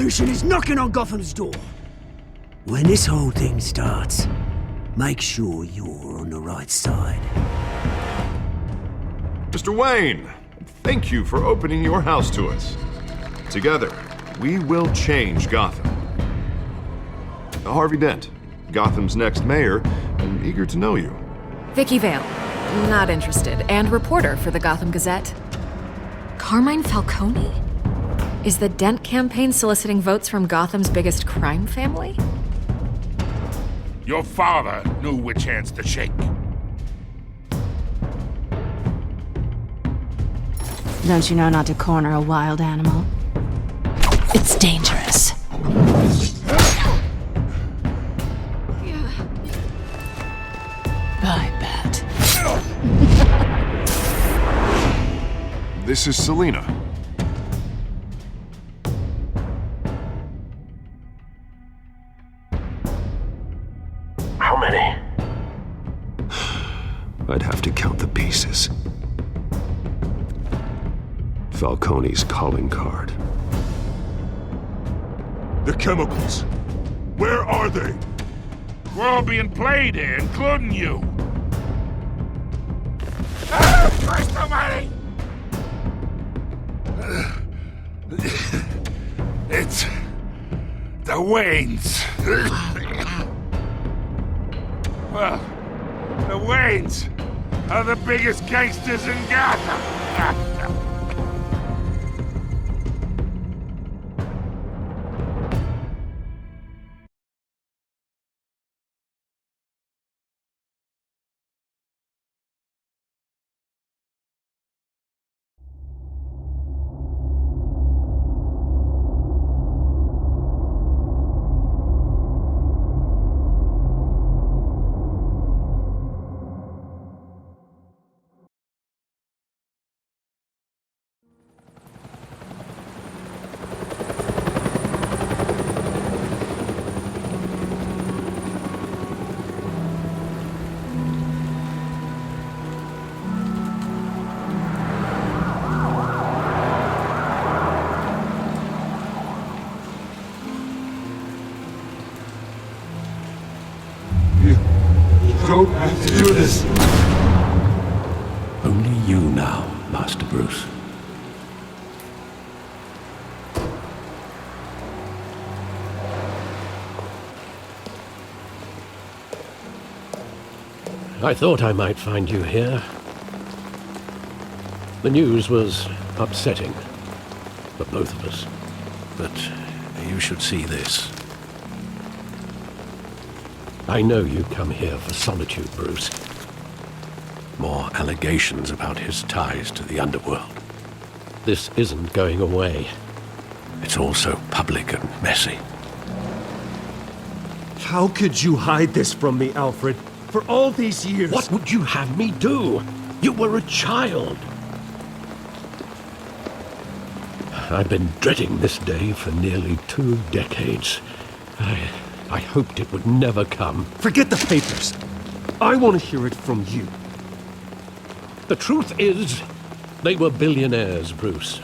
revolution is knocking on Gotham's door. When this whole thing starts, make sure you're on the right side. Mr. Wayne, thank you for opening your house to us. Together, we will change Gotham. Harvey Dent, Gotham's next mayor, and eager to know you. Vicky Vale, not interested, and reporter for the Gotham Gazette. Carmine Falcone? Is the Dent campaign soliciting votes from Gotham's biggest crime family? Your father knew which hands to shake. Don't you know not to corner a wild animal? It's dangerous. I bet. This is Selina. How many? I'd have to count the pieces. Falcone's calling card. The chemicals. Where are they? We're all being played here, including you. Ah, Christ almighty! It's the Waynes. Well, the Waynes are the biggest gangsters in Gotham. Don't have to do this. Only you now, Master Bruce. I thought I might find you here. The news was upsetting for both of us. But you should see this. I know you come here for solitude, Bruce. More allegations about his ties to the underworld. This isn't going away. It's all so public and messy. How could you hide this from me, Alfred? For all these years... What would you have me do? You were a child. I've been dreading this day for nearly 2 decades. I hoped it would never come. Forget the papers. I want to hear it from you. The truth is, they were billionaires, Bruce.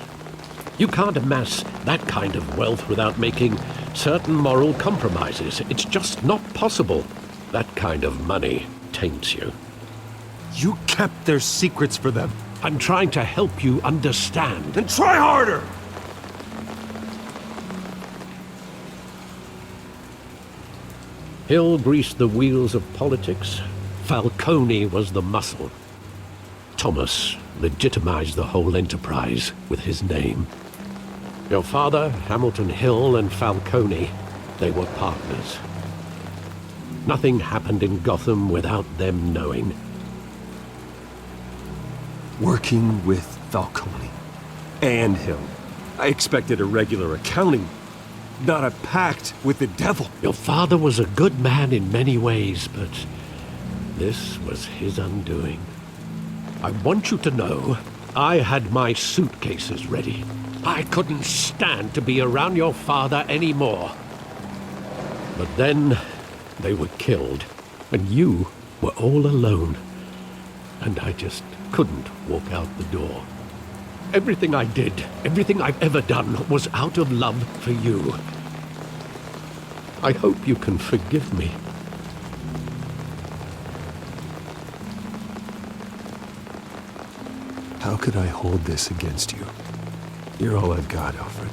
You can't amass that kind of wealth without making certain moral compromises. It's just not possible. That kind of money taints you. You kept their secrets for them. I'm trying to help you understand. Then try harder! Hill greased the wheels of politics. Falcone was the muscle. Thomas legitimized the whole enterprise with his name. Your father, Hamilton Hill, and Falcone, they were partners. Nothing happened in Gotham without them knowing. Working with Falcone and Hill. I expected a regular accounting, not a pact with the devil. Your father was a good man in many ways, but this was his undoing. I want you to know, I had my suitcases ready. I couldn't stand to be around your father anymore. But then, they were killed, and you were all alone. And I just couldn't walk out the door. Everything I did, everything I've ever done, was out of love for you. I hope you can forgive me. How could I hold this against you? You're all I've got, Alfred.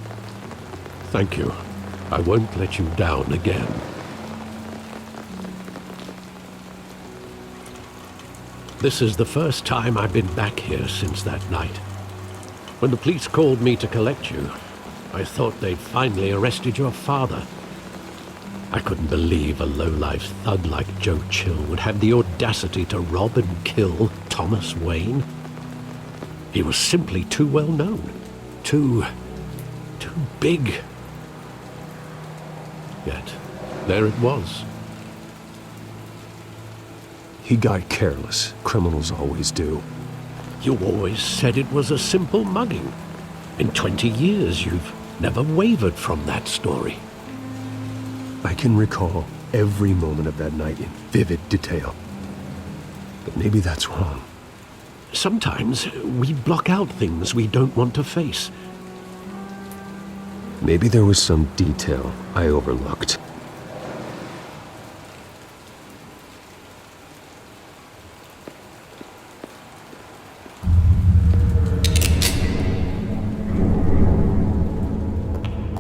Thank you. I won't let you down again. This is the first time I've been back here since that night. When the police called me to collect you, I thought they'd finally arrested your father. I couldn't believe a low-life thug like Joe Chill would have the audacity to rob and kill Thomas Wayne. He was simply too well known. Too big. Yet, there it was. He got careless. Criminals always do. You always said it was a simple mugging. In 20 years, you've never wavered from that story. I can recall every moment of that night in vivid detail. But maybe that's wrong. Sometimes we block out things we don't want to face. Maybe there was some detail I overlooked.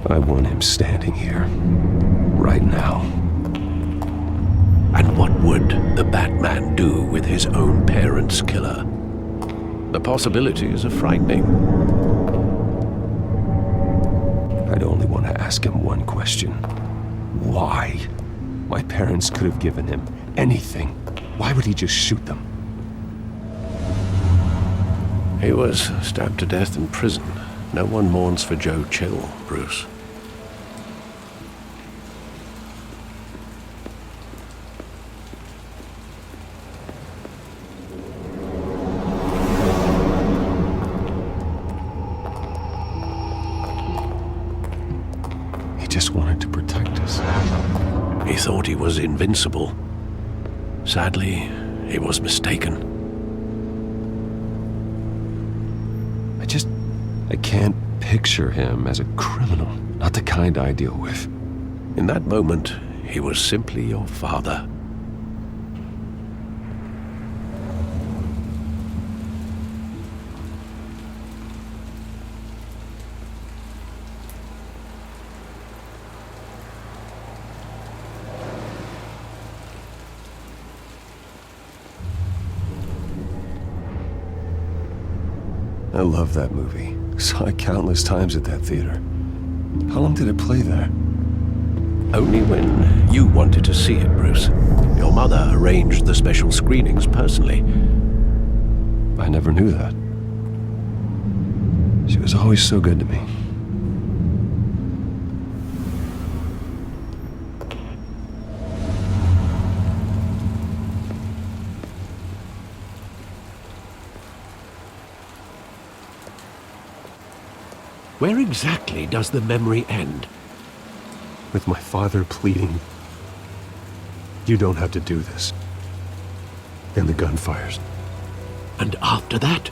I want him standing here, right now. And what would the Batman do with his own parents' killer? The possibilities are frightening. I'd only want to ask him one question. Why? My parents could have given him anything. Why would he just shoot them? He was stabbed to death in prison. No one mourns for Joe Chill, Bruce. He just wanted to protect us. He thought he was invincible. Sadly, he was mistaken. I can't picture him as a criminal, not the kind I deal with. In that moment, he was simply your father. I love that movie. Saw it countless times at that theater. How long did it play there? Only when you wanted to see it, Bruce. Your mother arranged the special screenings personally. I never knew that. She was always so good to me. Where exactly does the memory end? With my father pleading, "You don't have to do this." And the gun fires. And after that?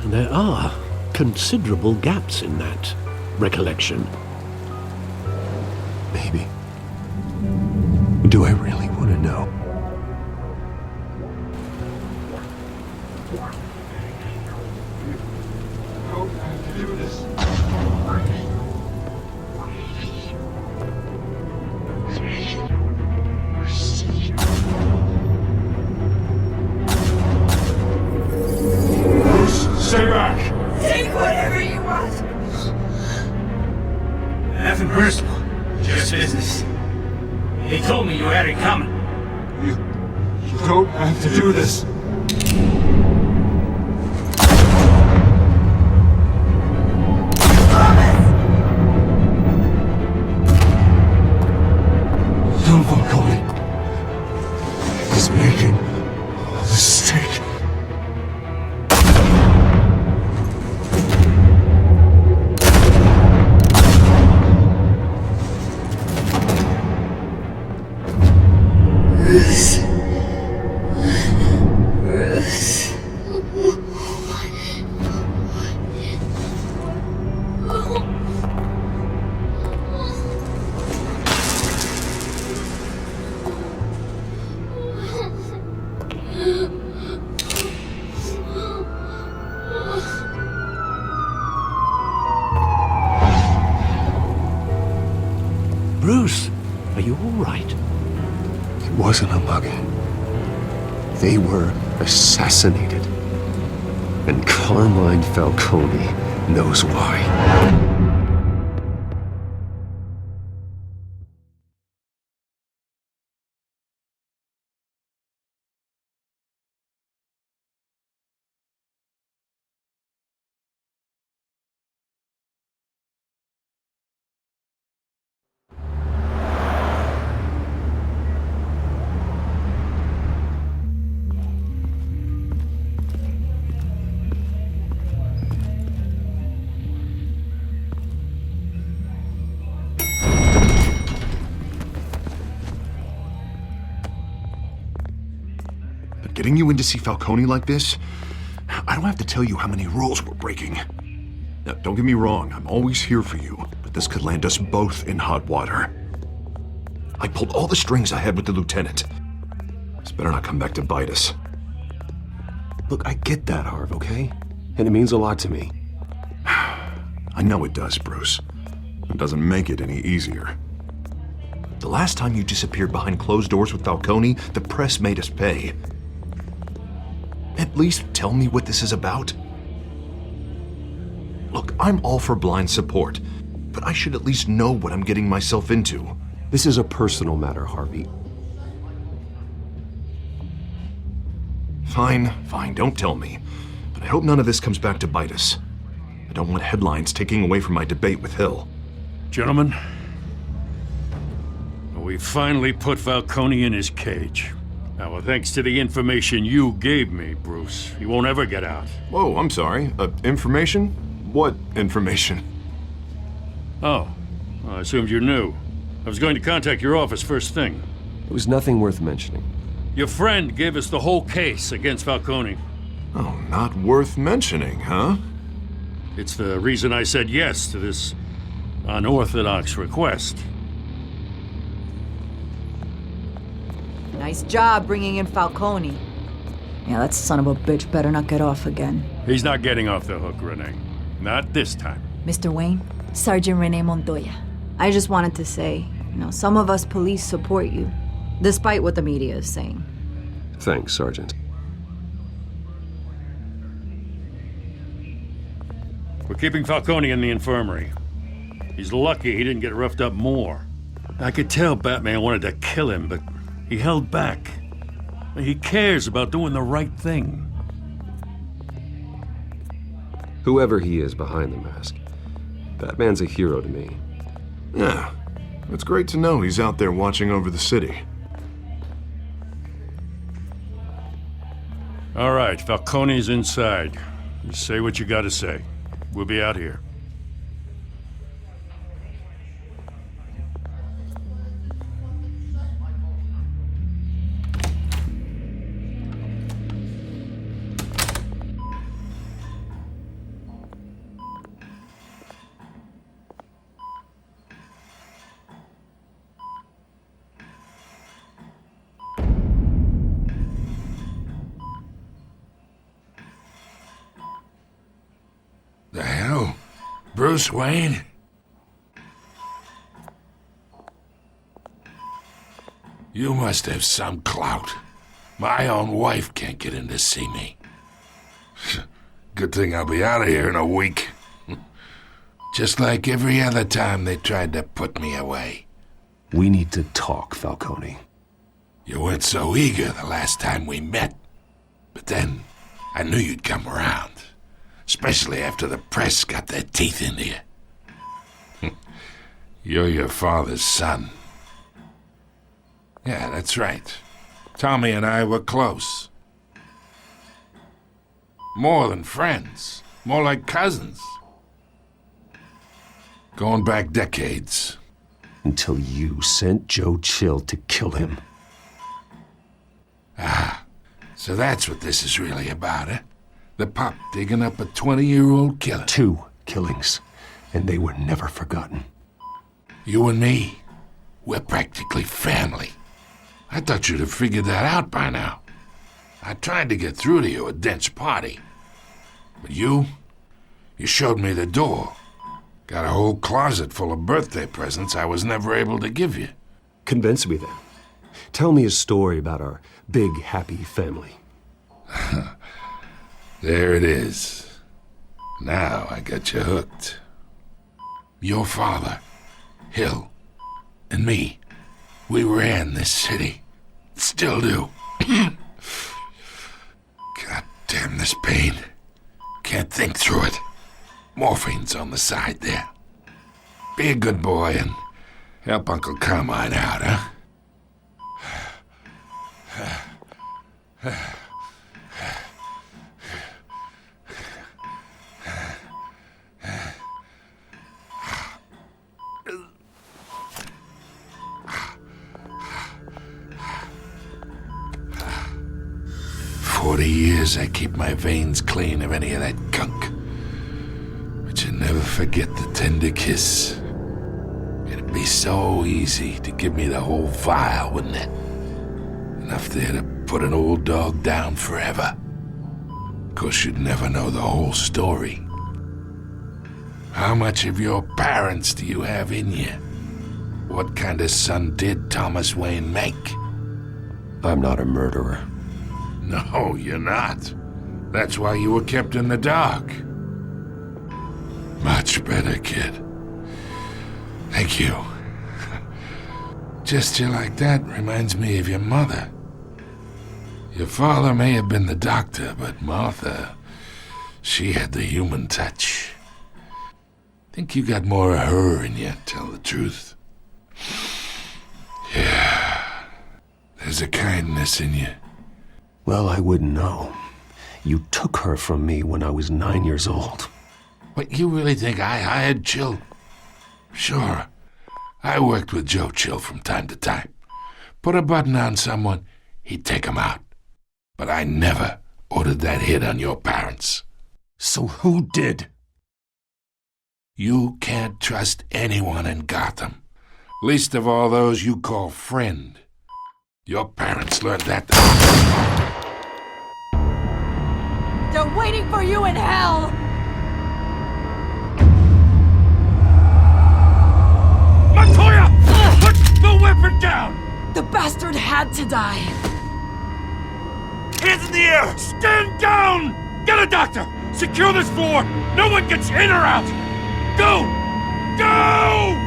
There are considerable gaps in that recollection. Maybe. Do I really want to know? Stay back! Take whatever you want. Nothing personal, just business. He told me you had it coming. You don't have to do this. Don Falcone is making a mistake. Bruce. Bruce, are you all right? It wasn't a mugging. They were assassinated. And Carmine Falcone knows why. Getting you in to see Falcone like this, I don't have to tell you how many rules we're breaking. Now, don't get me wrong, I'm always here for you, but this could land us both in hot water. I pulled all the strings I had with the lieutenant. This better not come back to bite us. Look, I get that, Harv, okay? And it means a lot to me. I know it does, Bruce. It doesn't make it any easier. The last time you disappeared behind closed doors with Falcone, the press made us pay. At least tell me what this is about. Look, I'm all for blind support, but I should at least know what I'm getting myself into. This is a personal matter, Harvey. Fine, don't tell me. But I hope none of this comes back to bite us. I don't want headlines taking away from my debate with Hill. Gentlemen, we finally put Falcone in his cage. Now, thanks to the information you gave me, Bruce, he won't ever get out. Whoa, I'm sorry. Information? What information? Oh, well, I assumed you knew. I was going to contact your office first thing. It was nothing worth mentioning. Your friend gave us the whole case against Falcone. Oh, not worth mentioning, huh? It's the reason I said yes to this unorthodox request. Nice job bringing in Falcone. Yeah, that son of a bitch better not get off again. He's not getting off the hook, Renee. Not this time. Mr. Wayne, Sergeant Renee Montoya. I just wanted to say, some of us police support you, despite what the media is saying. Thanks, Sergeant. We're keeping Falcone in the infirmary. He's lucky he didn't get roughed up more. I could tell Batman wanted to kill him, but he held back. He cares about doing the right thing. Whoever he is behind the mask, Batman's a hero to me. Yeah, it's great to know he's out there watching over the city. All right, Falcone's inside. You say what you gotta say. We'll be out here. The hell? Bruce Wayne? You must have some clout. My own wife can't get in to see me. Good thing I'll be out of here in a week. Just like every other time they tried to put me away. We need to talk, Falcone. You weren't so eager the last time we met. But then, I knew you'd come around. Especially after the press got their teeth into you. You're your father's son. Yeah, that's right. Tommy and I were close. More than friends. More like cousins. Going back decades. Until you sent Joe Chill to kill him. Ah, so that's what this is really about, eh? The pup digging up a 20-year-old killer. 2 killings, and they were never forgotten. You and me, we're practically family. I thought you'd have figured that out by now. I tried to get through to you at Dent's party. But you showed me the door. Got a whole closet full of birthday presents I was never able to give you. Convince me then. Tell me a story about our big, happy family. There it is. Now I got you hooked. Your father, Hill, and me, we ran this city. Still do. God damn this pain. Can't think through it. Morphine's on the side there. Be a good boy and help Uncle Carmine out, huh? 40 years I keep my veins clean of any of that gunk. But you never forget the tender kiss. It'd be so easy to give me the whole vial, wouldn't it? Enough there to put an old dog down forever. Of course, you'd never know the whole story. How much of your parents do you have in you? What kind of son did Thomas Wayne make? I'm not a murderer. No, you're not. That's why you were kept in the dark. Much better, kid. Thank you. Gesture like that reminds me of your mother. Your father may have been the doctor, but Martha, she had the human touch. Think you got more of her in you, tell the truth. Yeah, there's a kindness in you. Well, I wouldn't know. You took her from me when I was 9 years old. What, you really think I hired Chill? Sure. I worked with Joe Chill from time to time. Put a button on someone, he'd take him out. But I never ordered that hit on your parents. So who did? You can't trust anyone in Gotham. Least of all those you call friend. Your parents learned that. They're waiting for you in hell! Montoya! Put the weapon down! The bastard had to die. Hands in the air! Stand down! Get a doctor! Secure this floor! No one gets in or out! Go! Go!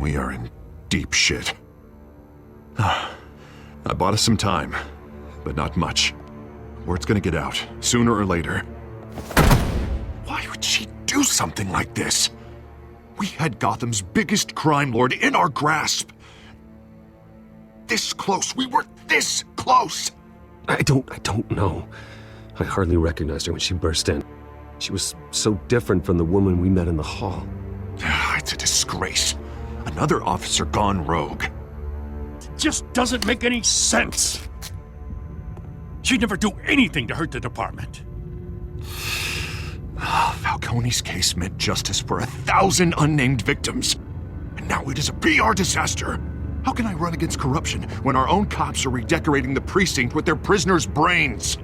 We are in deep shit. I bought us some time, but not much. Word's gonna get out, sooner or later. Why would she do something like this? We had Gotham's biggest crime lord in our grasp. This close, we were this close! I don't know. I hardly recognized her when she burst in. She was so different from the woman we met in the hall. It's a disgrace. Another officer gone rogue. It just doesn't make any sense. She'd never do anything to hurt the department. Falcone's case meant justice for 1,000 unnamed victims. And now it is a PR disaster. How can I run against corruption when our own cops are redecorating the precinct with their prisoners' brains?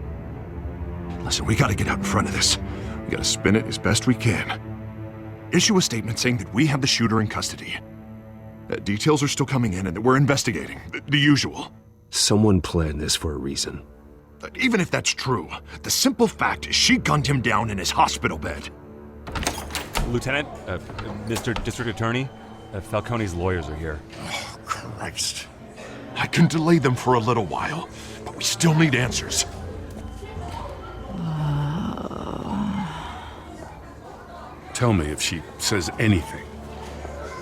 Listen, we gotta get out in front of this. We gotta spin it as best we can. Issue a statement saying that we have the shooter in custody. Details are still coming in and that we're investigating. The usual. Someone planned this for a reason. Even if that's true, the simple fact is she gunned him down in his hospital bed. Lieutenant, Mr. District Attorney, Falcone's lawyers are here. Oh, Christ. I can delay them for a little while, but we still need answers. Tell me if she says anything.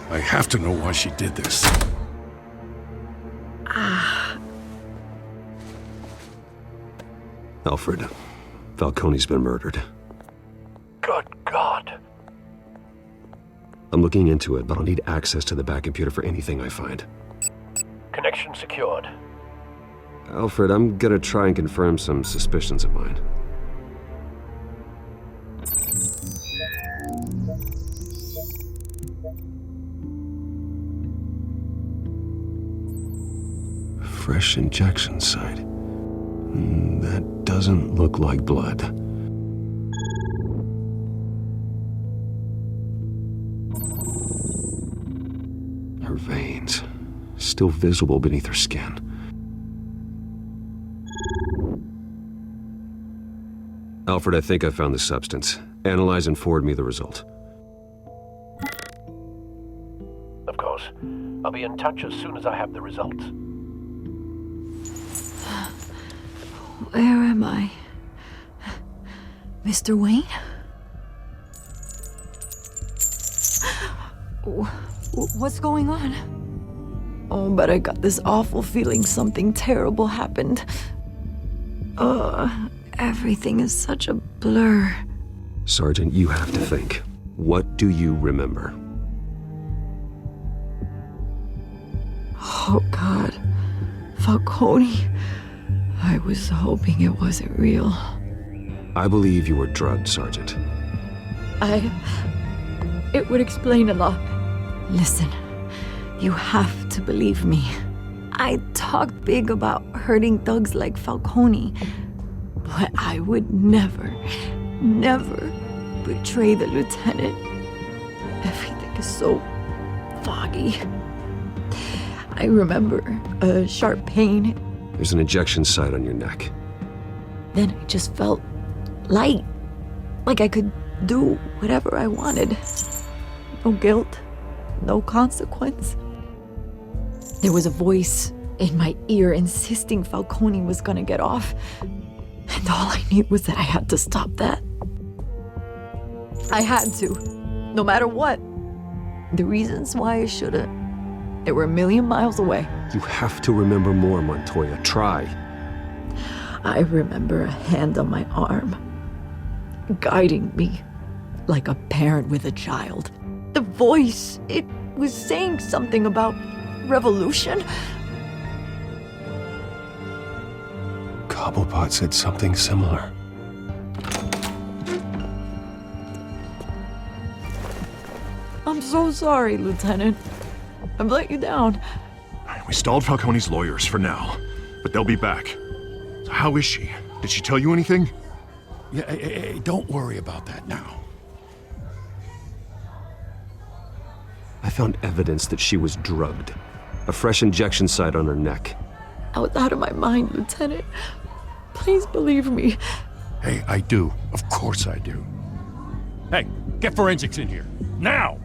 I have to know why she did this. Alfred, Falcone's been murdered. Good God. I'm looking into it, but I'll need access to the back computer for anything I find. Connection secured. Alfred, I'm gonna try and confirm some suspicions of mine. Fresh injection site. That doesn't look like blood. Her veins, still visible beneath her skin. Alfred, I think I found the substance. Analyze and forward me the result. Of course. I'll be in touch as soon as I have the results. Where am I? Mr. Wayne? What's going on? Oh, but I got this awful feeling something terrible happened. Everything is such a blur. Sergeant, you have to think. What do you remember? Oh, God. Falcone. I was hoping it wasn't real. I believe you were drugged, Sergeant. It would explain a lot. Listen, you have to believe me. I talked big about hurting thugs like Falcone, but I would never betray the lieutenant. Everything is so foggy. I remember a sharp pain. There's an injection site on your neck. Then I just felt light, like I could do whatever I wanted. No guilt, no consequence. There was a voice in my ear insisting Falcone was gonna get off. And all I knew was that I had to stop that. I had to, no matter what. The reasons why I shouldn't, they were a million miles away. You have to remember more, Montoya. Try. I remember a hand on my arm, guiding me like a parent with a child. The voice, it was saying something about revolution. Cobblepot said something similar. I'm so sorry, Lieutenant. I've let you down. We stalled Falcone's lawyers for now, but they'll be back. So how is she? Did she tell you anything? Yeah, hey, don't worry about that now. I found evidence that she was drugged. A fresh injection site on her neck. I was out of my mind, Lieutenant. Please believe me. Hey, I do. Of course I do. Hey, get forensics in here. Now!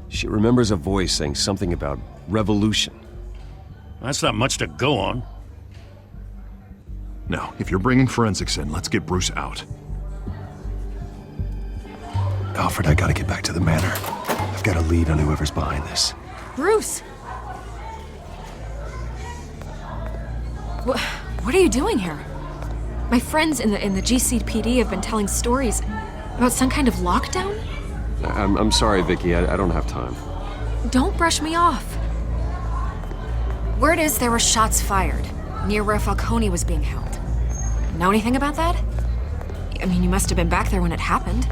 She remembers a voice saying something about revolution. That's not much to go on. Now, if you're bringing forensics in, let's get Bruce out. Alfred, I gotta get back to the manor. I've got a lead on whoever's behind this. Bruce! What are you doing here? My friends in the GCPD have been telling stories about some kind of lockdown? I'm sorry, Vicky. I don't have time. Don't brush me off. Word is there were shots fired near where Falcone was being held. Know anything about that? I mean, you must have been back there when it happened.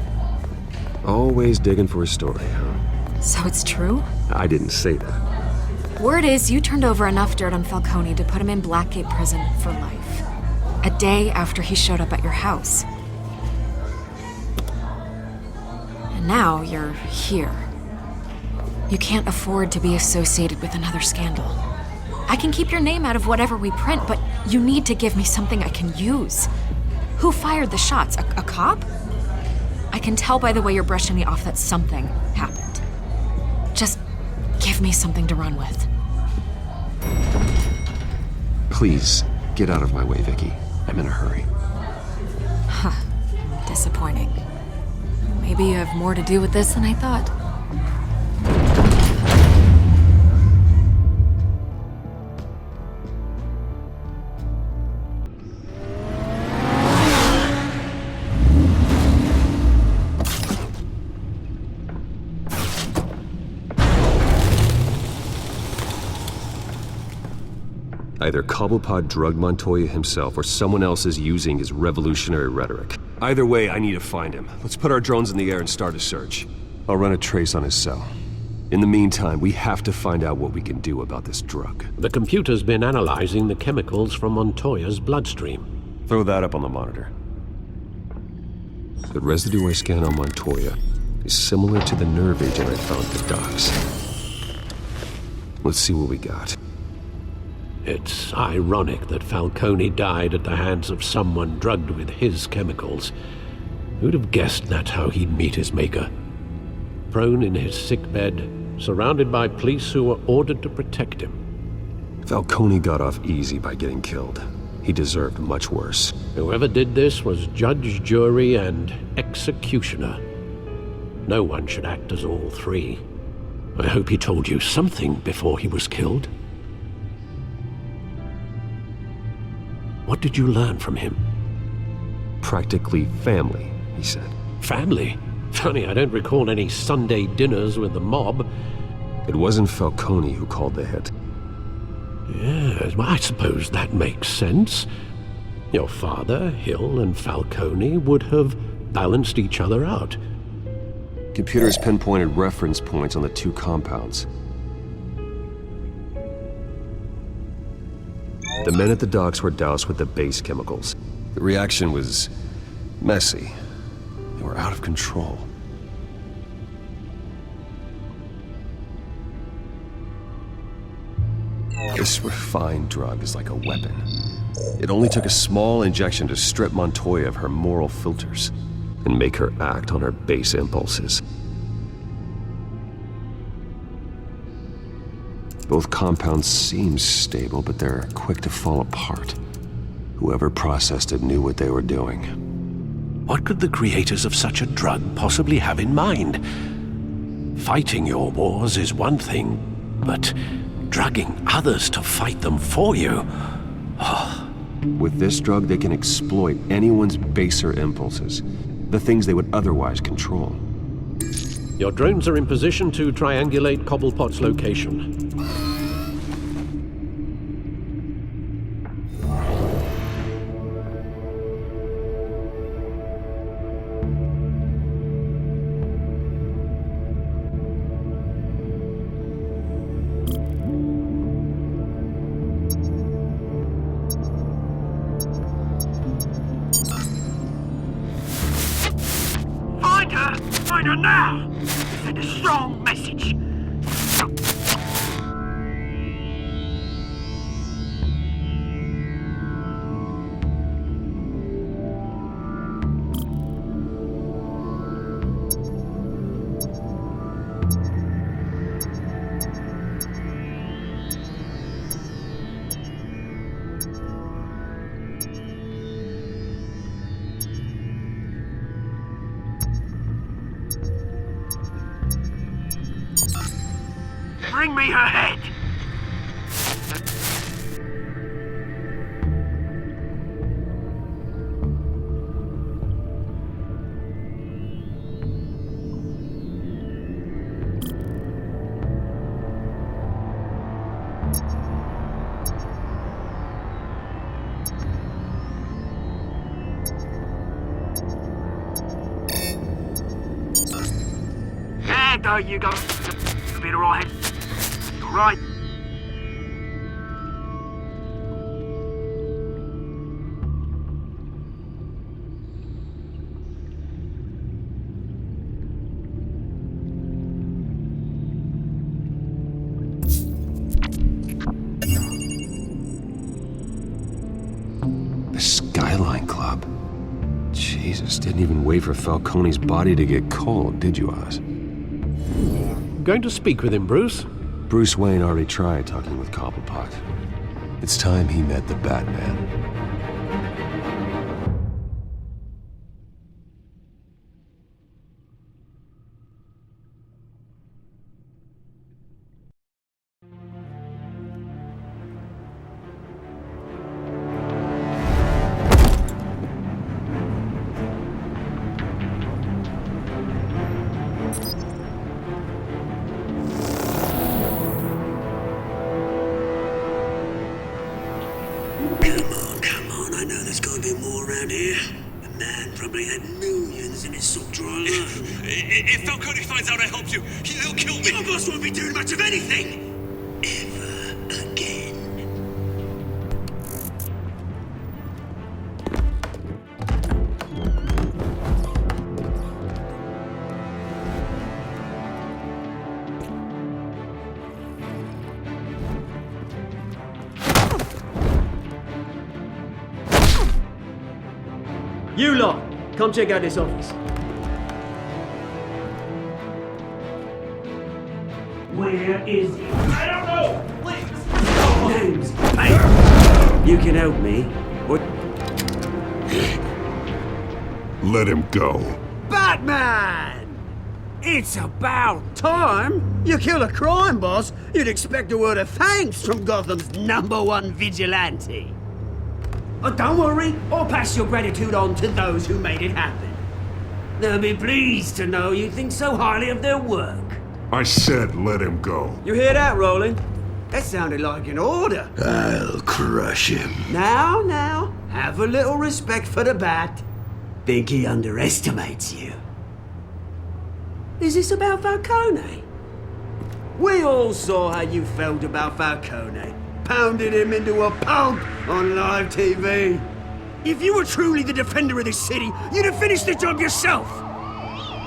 Always digging for a story, huh? So it's true? I didn't say that. Word is you turned over enough dirt on Falcone to put him in Blackgate Prison for life. A day after he showed up at your house. And now you're here. You can't afford to be associated with another scandal. I can keep your name out of whatever we print, but you need to give me something I can use. Who fired the shots? A cop? I can tell by the way you're brushing me off that something happened. Just give me something to run with. Please, get out of my way, Vicky. I'm in a hurry. Huh. Disappointing. Maybe you have more to do with this than I thought. Either Cobblepot drugged Montoya himself or someone else is using his revolutionary rhetoric. Either way, I need to find him. Let's put our drones in the air and start a search. I'll run a trace on his cell. In the meantime, we have to find out what we can do about this drug. The computer's been analyzing the chemicals from Montoya's bloodstream. Throw that up on the monitor. The residue I scanned on Montoya is similar to the nerve agent I found at the docks. Let's see what we got. It's ironic that Falcone died at the hands of someone drugged with his chemicals. Who'd have guessed that's how he'd meet his maker? Prone in his sickbed, surrounded by police who were ordered to protect him. Falcone got off easy by getting killed. He deserved much worse. Whoever did this was judge, jury, and executioner. No one should act as all three. I hope he told you something before he was killed. What did you learn from him? Practically family, he said. Family? Funny, I don't recall any Sunday dinners with the mob. It wasn't Falcone who called the hit. Yes, well, I suppose that makes sense. Your father, Hill, and Falcone would have balanced each other out. Computers pinpointed reference points on the two compounds. The men at the docks were doused with the base chemicals. The reaction was messy. They were out of control. This refined drug is like a weapon. It only took a small injection to strip Montoya of her moral filters and make her act on her base impulses. Both compounds seem stable, but they're quick to fall apart. Whoever processed it knew what they were doing. What could the creators of such a drug possibly have in mind? Fighting your wars is one thing, but drugging others to fight them for you? Oh. With this drug, they can exploit anyone's baser impulses, the things they would otherwise control. Your drones are in position to triangulate Cobblepot's location. Find her now! Send a strong message. Bring me her head! There you go. Bit alright. Right. The Skyline Club. Jesus, didn't even wait for Falcone's body to get cold, did you, Oz? Going to speak with him, Bruce? Bruce Wayne already tried talking with Cobblepot. It's time he met the Batman. law around here. The man probably had millions in his sock drawer alone. If Falcone finds out I helped you, he'll kill me. Your boss won't be doing much of anything! Ever again. You lot, come check out this office. Where is he? I don't know! Please! Names. Hey! You can help me. What? Let him go. Batman! It's about time! You kill a crime boss, you'd expect a word of thanks from Gotham's #1 vigilante. Oh, don't worry, I'll pass your gratitude on to those who made it happen. They'll be pleased to know you think so highly of their work. I said let him go. You hear that, Roland? That sounded like an order. I'll crush him. Now, have a little respect for the Bat. Think he underestimates you. Is this about Falcone? We all saw how you felt about Falcone. Pounded him into a pulp on live TV. If you were truly the defender of this city, you'd have finished the job yourself.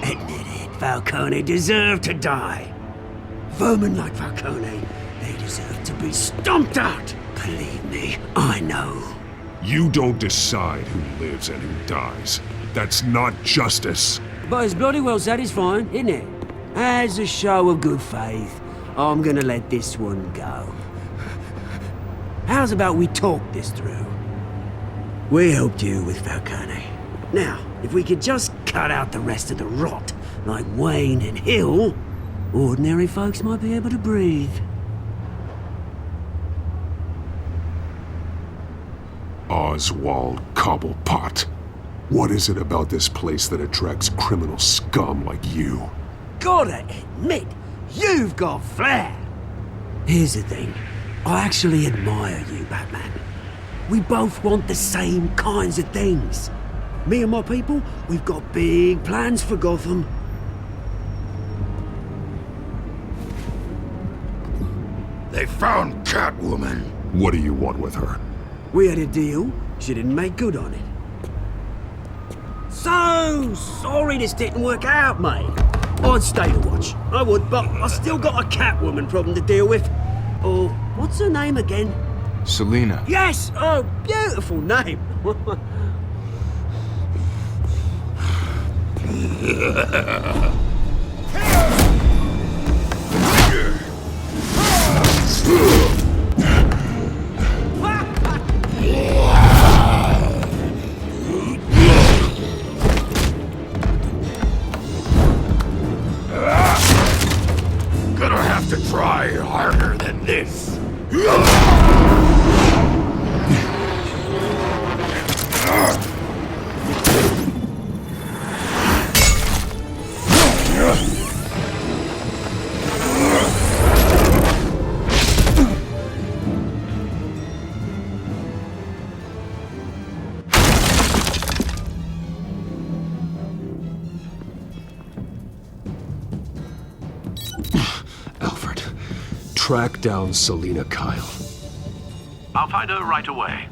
Admit it, Falcone deserved to die. Vermin like Falcone, they deserve to be stomped out. Believe me, I know. You don't decide who lives and who dies. That's not justice. But it's bloody well satisfying, isn't it? As a show of good faith, I'm gonna let this one go. How's about we talk this through? We helped you with Falcone. Now, if we could just cut out the rest of the rot, like Wayne and Hill, ordinary folks might be able to breathe. Oswald Cobblepot. What is it about this place that attracts criminal scum like you? Gotta admit, you've got flair. Here's the thing. I actually admire you, Batman. We both want the same kinds of things. Me and my people, we've got big plans for Gotham. They found Catwoman. What do you want with her? We had a deal. She didn't make good on it. So sorry this didn't work out, mate. I'd stay to watch. I would, but I still got a Catwoman problem to deal with. Oh, what's her name again? Selina. Yes! Oh, beautiful name. Gonna have to try harder than this. Alfred, track down Selina Kyle. I'll find her right away.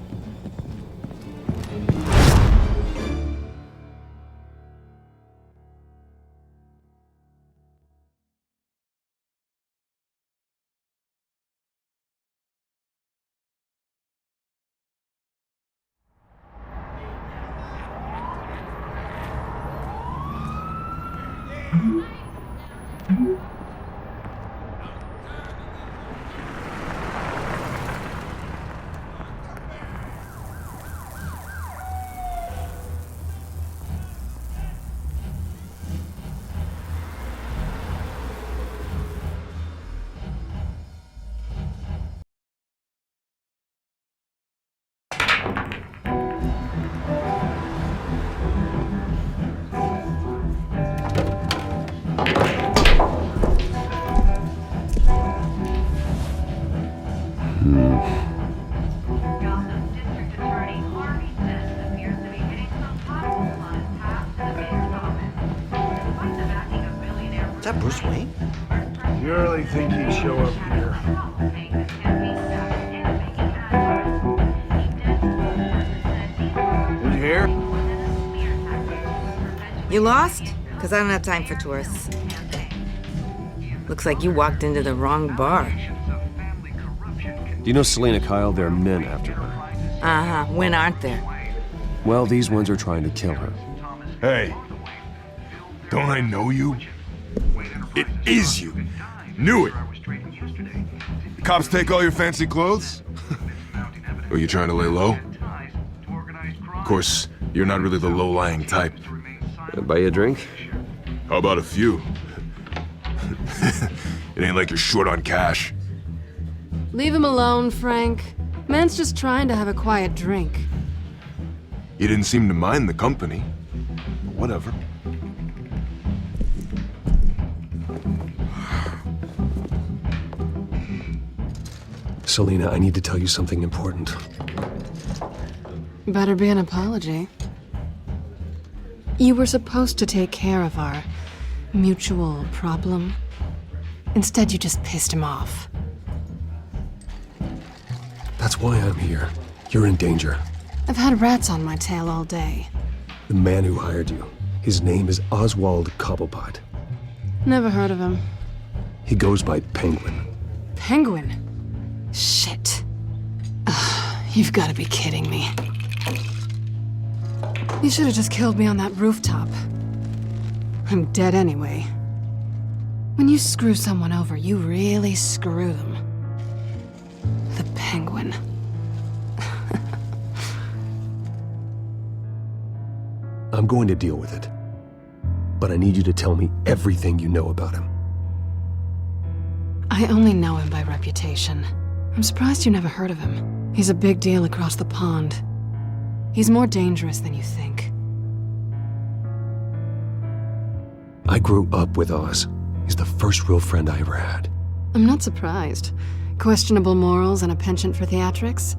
Gotham District Attorney Harvey Smith appears to be really think he'd show up here? Did you hear? You lost? Because I don't have time for tourists. Looks like you walked into the wrong bar. Do you know Selena Kyle? There are men after her. Uh-huh. When aren't there? Well, these ones are trying to kill her. Hey, don't I know you? It is you. Knew it. The cops take all your fancy clothes? Are you trying to lay low? Of course, you're not really the low-lying type. Buy you a drink? How about a few? It ain't like you're short on cash. Leave him alone, Frank. Man's just trying to have a quiet drink. You didn't seem to mind the company. But whatever. Selena, I need to tell you something important. Better be an apology. You were supposed to take care of our mutual problem. Instead, you just pissed him off. That's why I'm here. You're in danger. I've had rats on my tail all day. The man who hired you, his name is Oswald Cobblepot. Never heard of him. He goes by Penguin. Penguin? Shit. Ugh, you've got to be kidding me. You should have just killed me on that rooftop. I'm dead anyway. When you screw someone over, you really screw them. The Penguin. I'm going to deal with it. But I need you to tell me everything you know about him. I only know him by reputation. I'm surprised you never heard of him. He's a big deal across the pond. He's more dangerous than you think. I grew up with Oz. He's the first real friend I ever had. I'm not surprised. Questionable morals and a penchant for theatrics.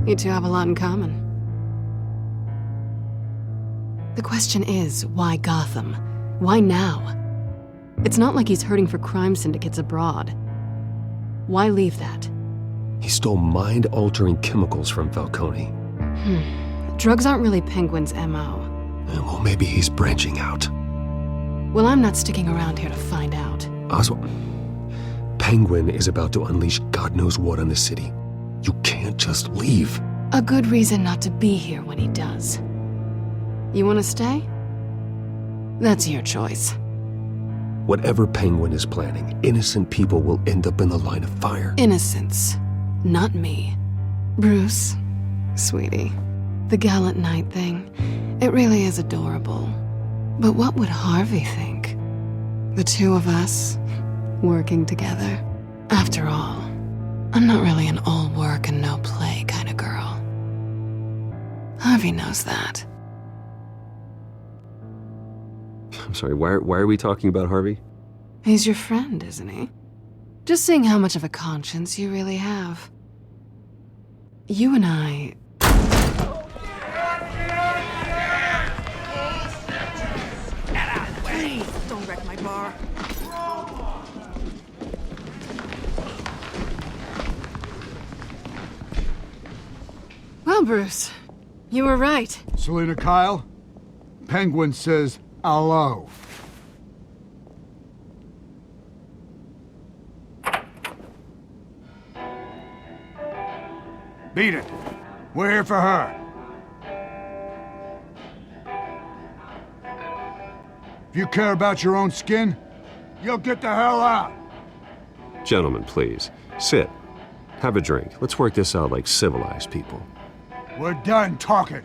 You two have a lot in common. The question is, why Gotham? Why now? It's not like he's hurting for crime syndicates abroad. Why leave that? He stole mind-altering chemicals from Falcone. Drugs aren't really Penguin's M.O. Well, maybe he's branching out. Well, I'm not sticking around here to find out. Oswald, Penguin is about to unleash God knows what on the city. You can't just leave. A good reason not to be here when he does. You want to stay? That's your choice. Whatever Penguin is planning, innocent people will end up in the line of fire. Innocence, not me. Bruce, sweetie, the gallant knight thing, it really is adorable. But what would Harvey think? The two of us, working together. After all, I'm not really an all work and no play kind of girl. Harvey knows that. I'm sorry, why are we talking about Harvey? He's your friend, isn't he? Just seeing how much of a conscience you really have. You and I... Please, don't wreck my bar. Well, Bruce, you were right. Selena Kyle, Penguin says hello. Beat it. We're here for her. If you care about your own skin, you'll get the hell out. Gentlemen, please, sit. Have a drink. Let's work this out like civilized people. We're done talking.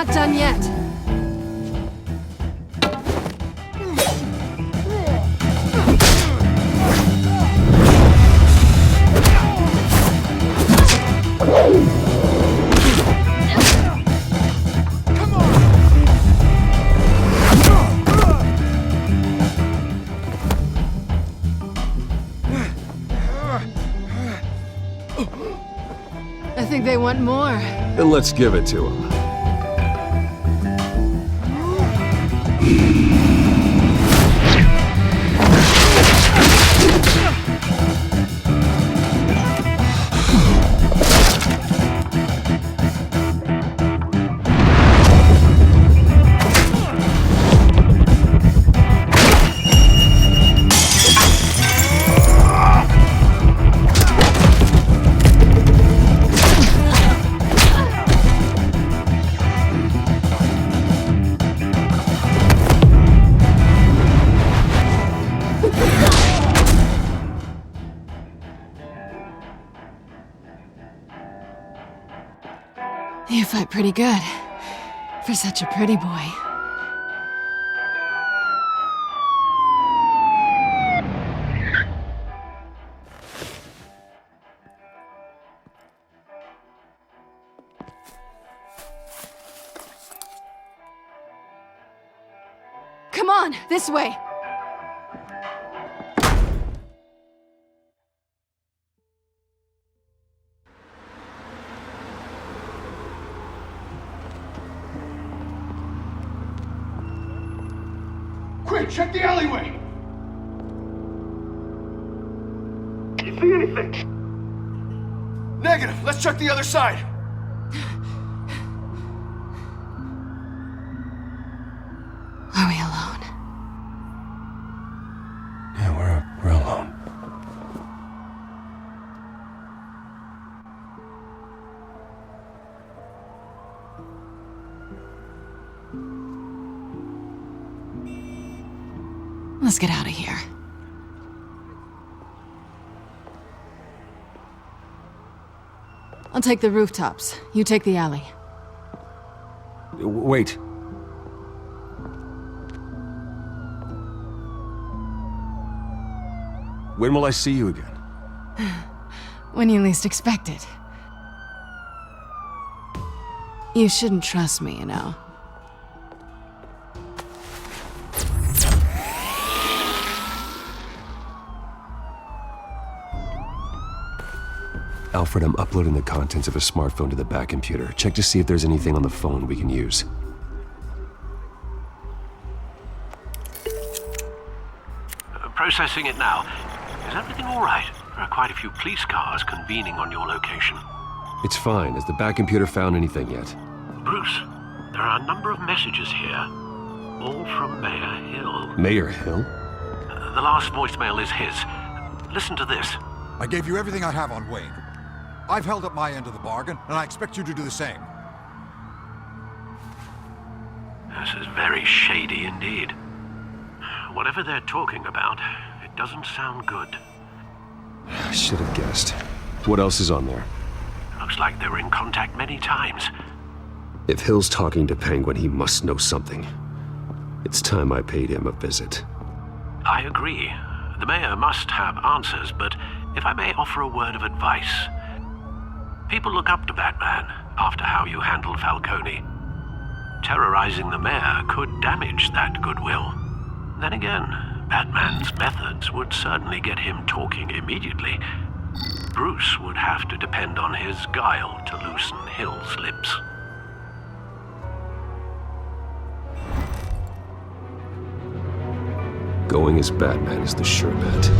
not done yet. I think they want more. Then let's give it to him. You fight pretty good. For such a pretty boy. Come on, this way! Quick, check the alleyway! Do you see anything? Negative. Let's check the other side. Are we alone? Yeah, we're alone. Let's get out of here. I'll take the rooftops. You take the alley. Wait. When will I see you again? When you least expect it. You shouldn't trust me, you know. Alfred, I'm uploading the contents of a smartphone to the back computer. Check to see if there's anything on the phone we can use. Processing it now. Is everything all right? There are quite a few police cars convening on your location. It's fine. Has the back computer found anything yet? Bruce, there are a number of messages here. All from Mayor Hill. Mayor Hill? The last voicemail is his. Listen to this. I gave you everything I have on Wayne. I've held up my end of the bargain, and I expect you to do the same. This is very shady indeed. Whatever they're talking about, it doesn't sound good. I should have guessed. What else is on there? Looks like they were in contact many times. If Hill's talking to Penguin, he must know something. It's time I paid him a visit. I agree. The mayor must have answers, but if I may offer a word of advice. People look up to Batman after how you handled Falcone. Terrorizing the mayor could damage that goodwill. Then again, Batman's methods would certainly get him talking immediately. Bruce would have to depend on his guile to loosen Hill's lips. Going as Batman is the sure bet.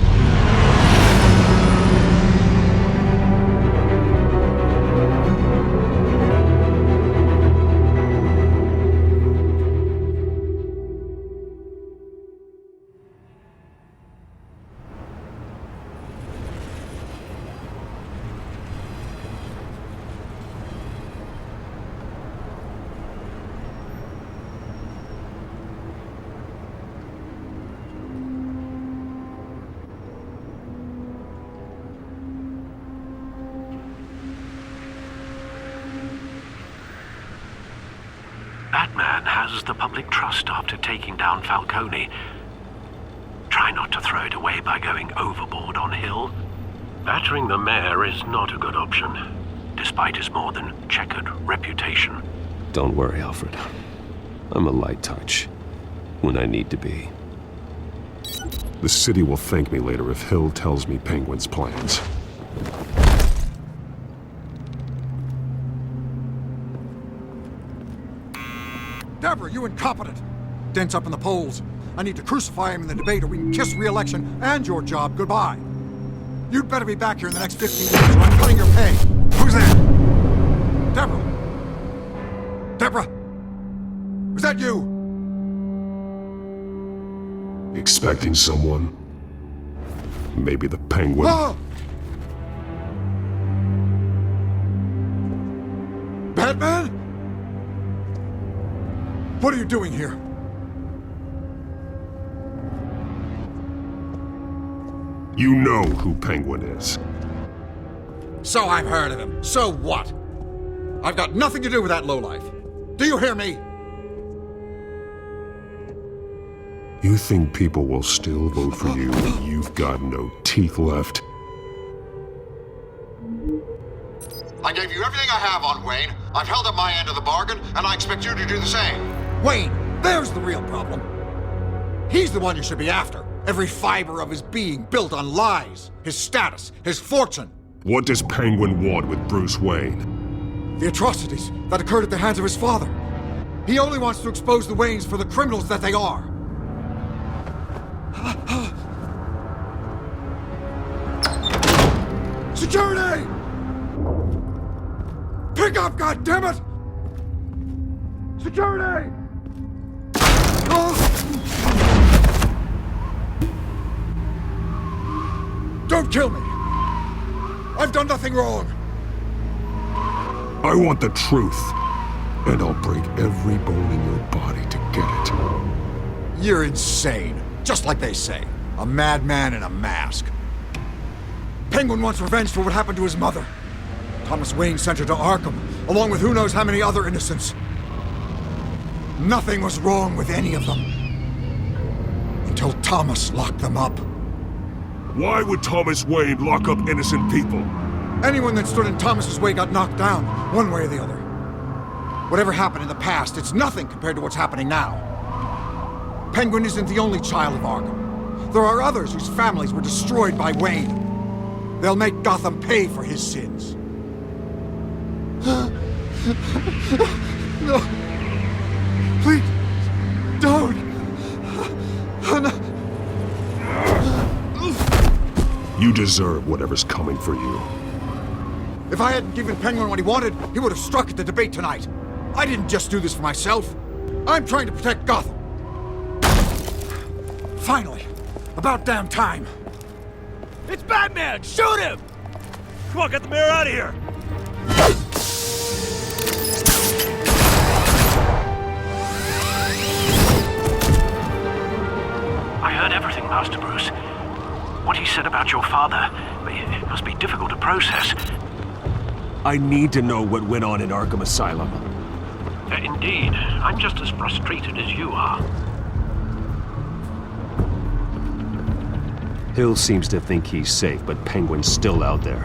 has the public trust after taking down Falcone. Try not to throw it away by going overboard on Hill. Battering the mayor is not a good option, despite his more than checkered reputation. Don't worry, Alfred. I'm a light touch when I need to be. The city will thank me later if Hill tells me Penguin's plans. Deborah, you incompetent! Dent's up in the polls. I need to crucify him in the debate or we can kiss re-election and your job goodbye. You'd better be back here in the next 15 minutes or I'm cutting your pay. Who's there? Deborah? Deborah? Was that you? Expecting someone? Maybe the Penguin? Ah! Batman? What are you doing here? You know who Penguin is. So I've heard of him. So what? I've got nothing to do with that lowlife. Do you hear me? You think people will still vote for you when you've got no teeth left? I gave you everything I have on Wayne. I've held up my end of the bargain, and I expect you to do the same. Wayne, there's the real problem. He's the one you should be after. Every fiber of his being built on lies. His status, his fortune. What does Penguin want with Bruce Wayne? The atrocities that occurred at the hands of his father. He only wants to expose the Waynes for the criminals that they are. Security! Pick up, goddammit! Security! Don't kill me! I've done nothing wrong! I want the truth, and I'll break every bone in your body to get it. You're insane. Just like they say. A madman in a mask. Penguin wants revenge for what happened to his mother. Thomas Wayne sent her to Arkham, along with who knows how many other innocents. Nothing was wrong with any of them. Until Thomas locked them up. Why would Thomas Wayne lock up innocent people? Anyone that stood in Thomas's way got knocked down, one way or the other. Whatever happened in the past, it's nothing compared to what's happening now. Penguin isn't the only child of Arkham. There are others whose families were destroyed by Wayne. They'll make Gotham pay for his sins. No. Please, don't. You deserve whatever's coming for you. If I hadn't given Penguin what he wanted, he would have struck at the debate tonight. I didn't just do this for myself. I'm trying to protect Gotham. Finally. About damn time. It's Batman! Shoot him! Come on, get the mayor out of here! I heard everything, Master Bruce. What he said about your father, it must be difficult to process. I need to know what went on in Arkham Asylum. Indeed. I'm just as frustrated as you are. Hill seems to think he's safe, but Penguin's still out there.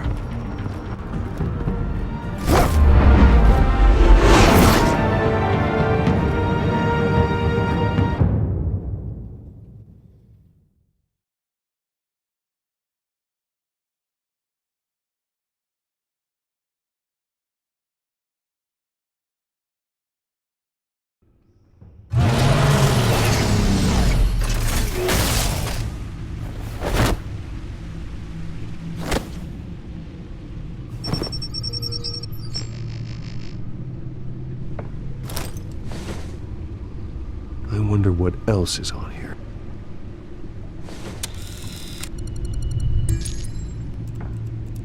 I wonder what else is on here.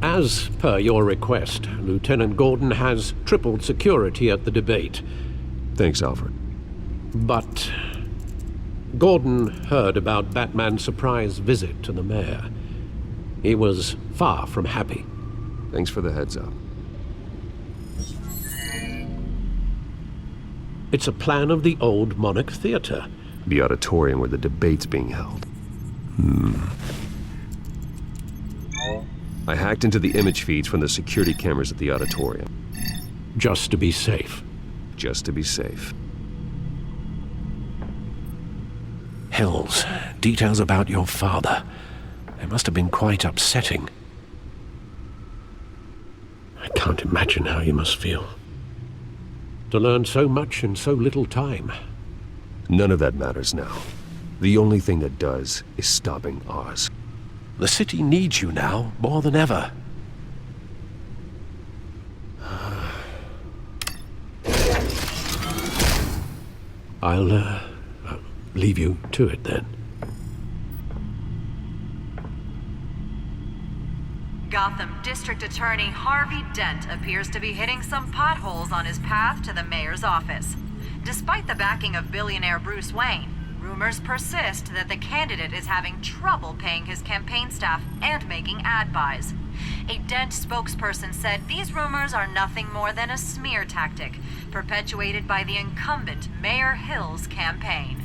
As per your request, Lieutenant Gordon has tripled security at the debate. Thanks, Alfred. But Gordon heard about Batman's surprise visit to the mayor. He was far from happy. Thanks for the heads up. It's a plan of the old Monarch Theatre. The auditorium where the debate's being held. I hacked into the image feeds from the security cameras at the auditorium. Just to be safe. Just to be safe. Hills, details about your father. They must have been quite upsetting. I can't imagine how you must feel. To learn so much in so little time. None of that matters now. The only thing that does is stopping Oz. The city needs you now, more than ever. I'll leave you to it then. Gotham District Attorney Harvey Dent appears to be hitting some potholes on his path to the mayor's office. Despite the backing of billionaire Bruce Wayne, rumors persist that the candidate is having trouble paying his campaign staff and making ad buys. A Dent spokesperson said these rumors are nothing more than a smear tactic, perpetuated by the incumbent Mayor Hill's campaign.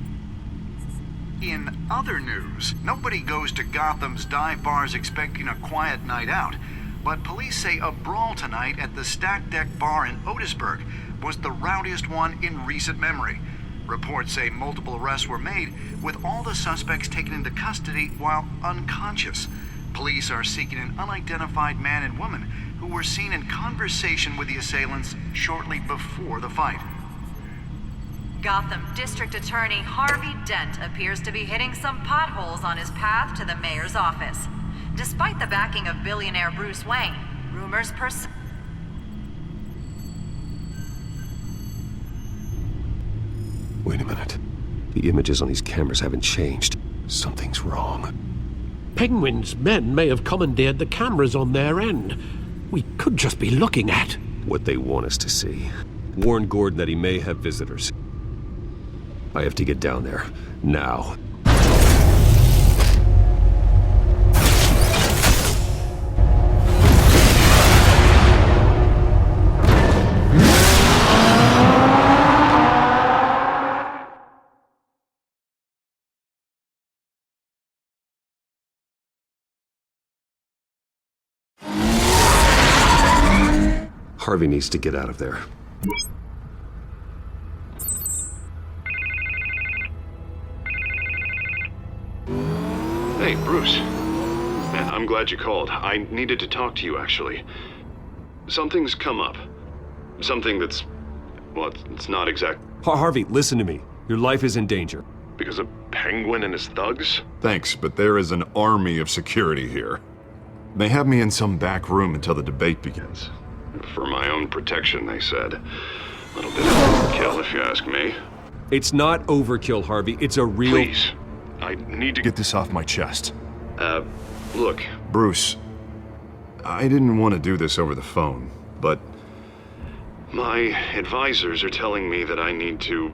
In other news, nobody goes to Gotham's dive bars expecting a quiet night out, but police say a brawl tonight at the Stack Deck Bar in Otisburg was the rowdiest one in recent memory. Reports say multiple arrests were made, with all the suspects taken into custody while unconscious. Police are seeking an unidentified man and woman who were seen in conversation with the assailants shortly before the fight. Gotham District Attorney Harvey Dent appears to be hitting some potholes on his path to the mayor's office. Despite the backing of billionaire Bruce Wayne, rumors persist. Wait a minute. The images on these cameras haven't changed. Something's wrong. Penguin's men may have commandeered the cameras on their end. We could just be looking at what they want us to see. Warn Gordon that he may have visitors. I have to get down there. Now. Harvey needs to get out of there. Hey, Bruce. Man, I'm glad you called. I needed to talk to you, actually. Something's come up. Something that's... well, it's not exact... Harvey, listen to me. Your life is in danger. Because of Penguin and his thugs? Thanks, but there is an army of security here. They have me in some back room until the debate begins. For my own protection, they said. A little bit of overkill, if you ask me. It's not overkill, Harvey. It's a real... Please. I need to get this off my chest. Look. Bruce, I didn't want to do this over the phone, but... my advisors are telling me that I need to...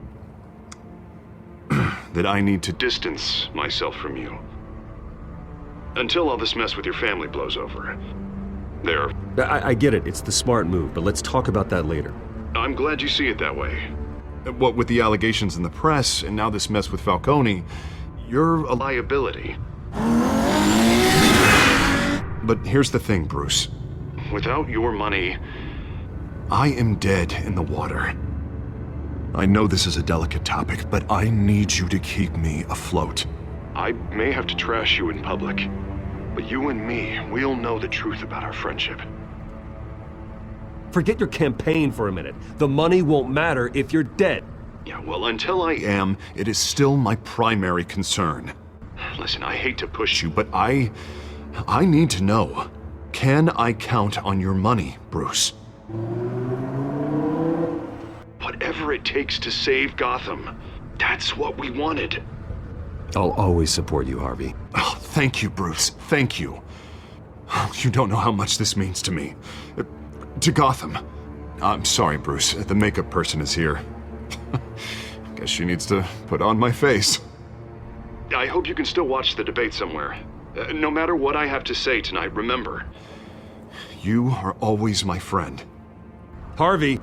that I need to distance myself from you. Until all this mess with your family blows over. There. I get it. It's the smart move, but let's talk about that later. I'm glad you see it that way. What with the allegations in the press, and now this mess with Falcone, you're a liability. But here's the thing, Bruce. Without your money... I am dead in the water. I know this is a delicate topic, but I need you to keep me afloat. I may have to trash you in public. But you and me, we'll know the truth about our friendship. Forget your campaign for a minute. The money won't matter if you're dead. Yeah, well, until I am, it is still my primary concern. Listen, I hate to push you, but I need to know. Can I count on your money, Bruce? Whatever it takes to save Gotham. That's what we wanted. I'll always support you, Harvey. Oh, thank you, Bruce. Thank you. You don't know how much this means to me. To Gotham. I'm sorry, Bruce. The makeup person is here. Guess she needs to put on my face. I hope you can still watch the debate somewhere. No matter what I have to say tonight, remember. You are always my friend. Harvey!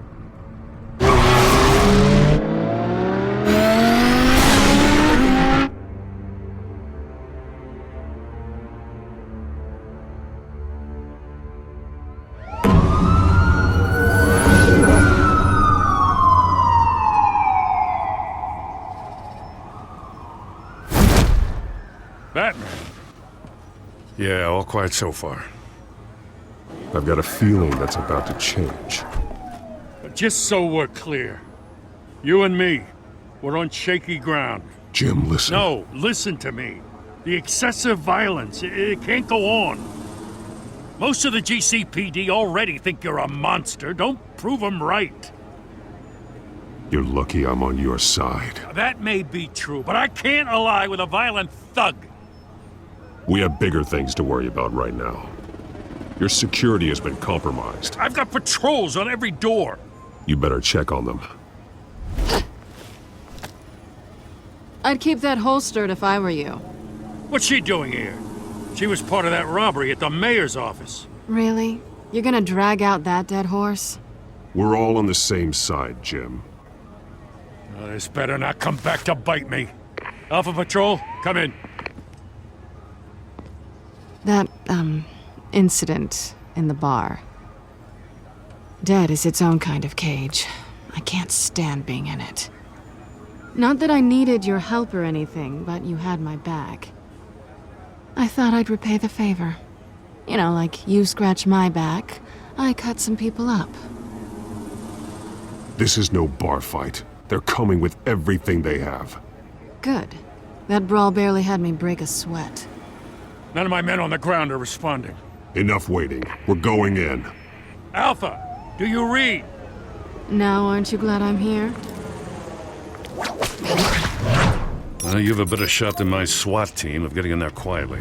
Yeah, all quiet so far. I've got a feeling that's about to change. But just so we're clear, you and me, we're on shaky ground. Jim, listen. No, listen to me. The excessive violence, it can't go on. Most of the GCPD already think you're a monster. Don't prove them right. You're lucky I'm on your side. That may be true, but I can't ally with a violent thug. We have bigger things to worry about right now. Your security has been compromised. I've got patrols on every door. You better check on them. I'd keep that holstered if I were you. What's she doing here? She was part of that robbery at the mayor's office. Really? You're gonna drag out that dead horse? We're all on the same side, Jim. This better not come back to bite me. Alpha Patrol, come in. That, incident in the bar. Dead is its own kind of cage. I can't stand being in it. Not that I needed your help or anything, but you had my back. I thought I'd repay the favor. You know, like you scratch my back, I cut some people up. This is no bar fight. They're coming with everything they have. Good. That brawl barely had me break a sweat. None of my men on the ground are responding. Enough waiting. We're going in. Alpha, do you read? Now, aren't you glad I'm here? Well, you have a better shot than my SWAT team of getting in there quietly.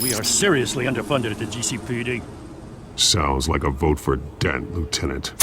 We are seriously underfunded at the GCPD. Sounds like a vote for Dent, Lieutenant.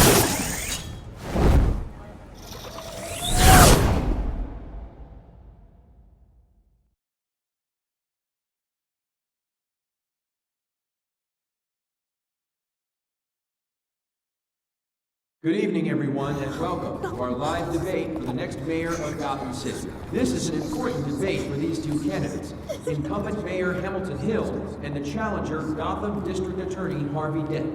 Good evening, everyone, and welcome to our live debate for the next mayor of Gotham City. This is an important debate for these two candidates, incumbent Mayor Hamilton Hill and the challenger, Gotham District Attorney Harvey Dent.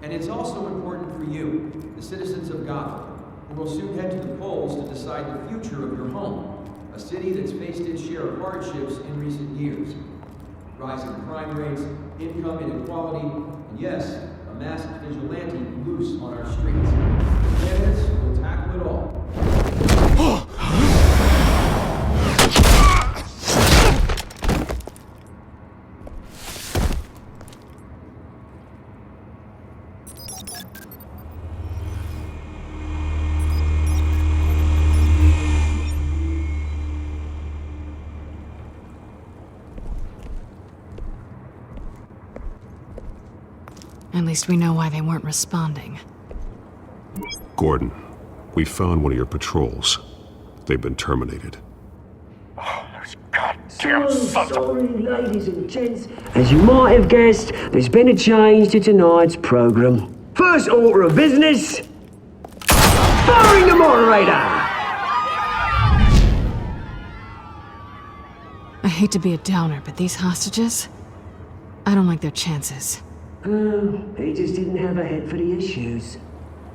And it's also important for you, the citizens of Gotham, who will soon head to the polls to decide the future of your home, a city that's faced its share of hardships in recent years. Rising crime rates, income inequality, and yes, a masked vigilante loose on our streets. The candidates will tackle it all. At least we know why they weren't responding. Gordon, we found one of your patrols. They've been terminated. So sorry, ladies and gents. As you might have guessed, there's been a change to tonight's program. First order of business, firing the moderator! I hate to be a downer, but these hostages? I don't like their chances. He just didn't have a head for the issues.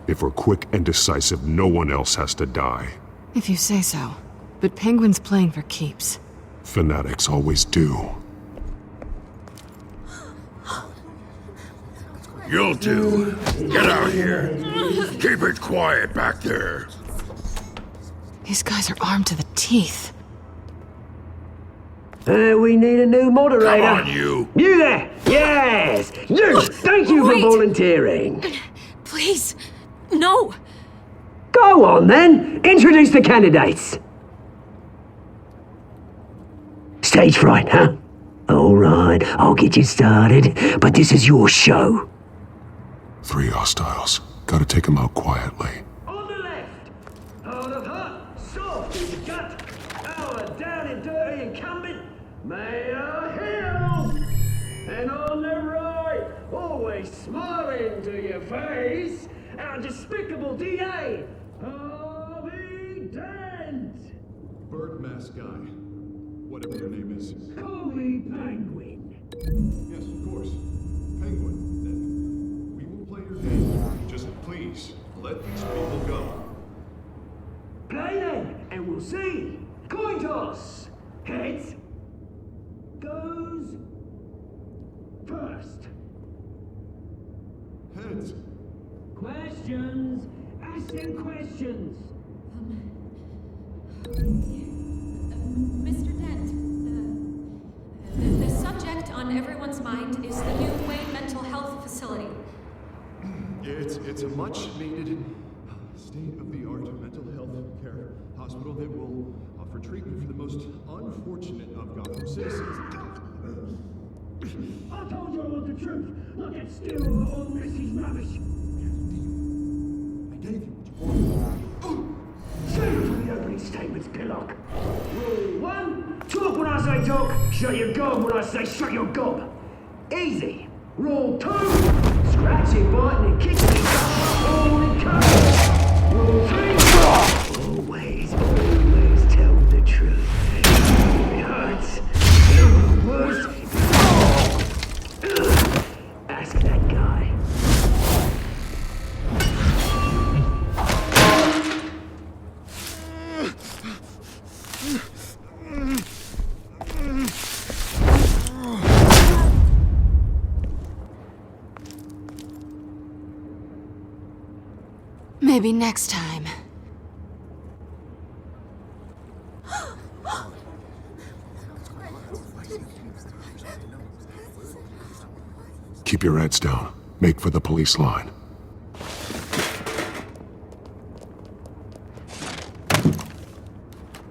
If we're quick and decisive, no one else has to die. If you say so. But Penguin's playing for keeps. Fanatics always do. You'll do. Get out here. Keep it quiet back there. These guys are armed to the teeth. We need a new moderator. Come on, you. You there! Yes! You! Thank you for volunteering. Please, no. Go on, then. Introduce the candidates. Stage fright, huh? All right, I'll get you started, but this is your show. 3 hostiles. Gotta take them out quietly. On the left, hard of heart, soft in the gut, our down and dirty incumbent, Mayor Hill. And on the right, always smiling to your face, our despicable DA, Harvey Dent. Bird mask guy. Whatever your name is. Call me Penguin. Yes, of course. Penguin, then. We will play your game. Just please, let these people go. Play then, and we'll see. Coin toss. Heads goes first. Heads. Questions. Ask them questions. Mr. Dent, the subject on everyone's mind is the new Wayne Mental Health Facility. It's a much-needed, state-of-the-art mental health care hospital that will offer treatment for the most unfortunate of Gotham citizens. I told you all the truth. Look at still all Missy's rubbish. I gave you what you wanted. Say to the opening statements, Pillock. Rule 1, talk when I say talk, shut your gob when I say shut your gob. Easy. Rule 2, scratching, biting and kicking all encouraged. Rule 3, always tell the truth. It hurts. It worst. Ask that guy. Maybe next time. Keep your heads down. Make for the police line.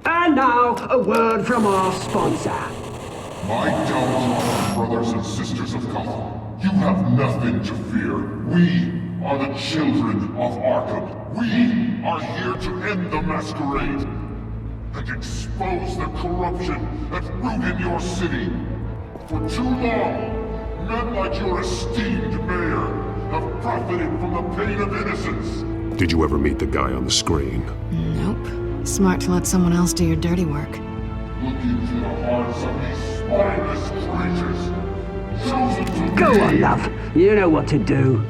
And now, a word from our sponsor. My downtrodden brothers and sisters of Gotham, you have nothing to fear. We are the Children of Arkham. We are here to end the masquerade and expose the corruption that rooted your city. For too long, men like your esteemed mayor have profited from the pain of innocence. Did you ever meet the guy on the screen? Nope. Smart to let someone else do your dirty work. Look into the hearts of these spineless creatures, chosen to Go on, love. You know what to do.